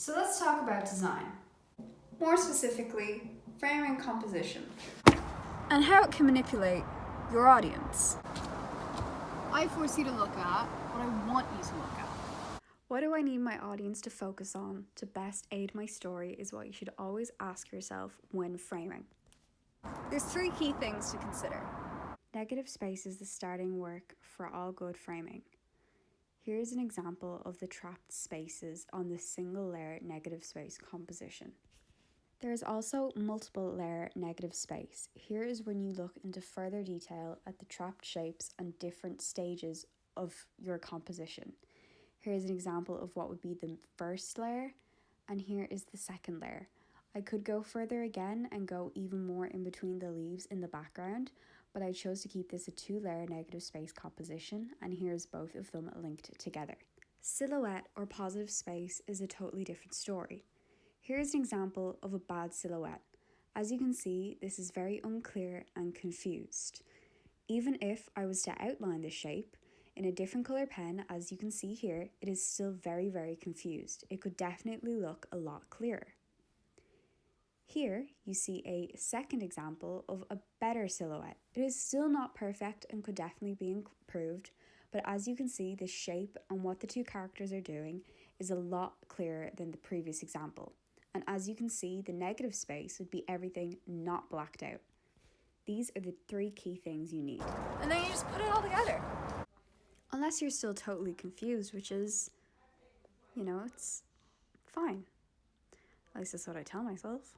So let's talk about design. More specifically, framing composition. And how it can manipulate your audience. I force you to look at what I want you to look at. What do I need my audience to focus on to best aid my story is what you should always ask yourself when framing. There's 3 key things to consider. Negative space is the starting work for all good framing. Here's an example of the trapped spaces on the single layer negative space composition. There is also multiple layer negative space. Here is when you look into further detail at the trapped shapes and different stages of your composition. Here is an example of what would be the first layer, and here is the second layer. I could go further again and go even more in between the leaves in the background, but I chose to keep this a 2-layer negative space composition, and here's both of them linked together. Silhouette or positive space is a totally different story. Here's an example of a bad silhouette. As you can see, this is very unclear and confused. Even if I was to outline the shape in a different colour pen, as you can see here, it is still very, very confused. It could definitely look a lot clearer. Here, you see a second example of a better silhouette. It is still not perfect and could definitely be improved, but as you can see, the shape and what the 2 characters are doing is a lot clearer than the previous example. And as you can see, the negative space would be everything not blacked out. These are the 3 key things you need. And then you just put it all together. Unless you're still totally confused, which is, it's fine. At least that's what I tell myself.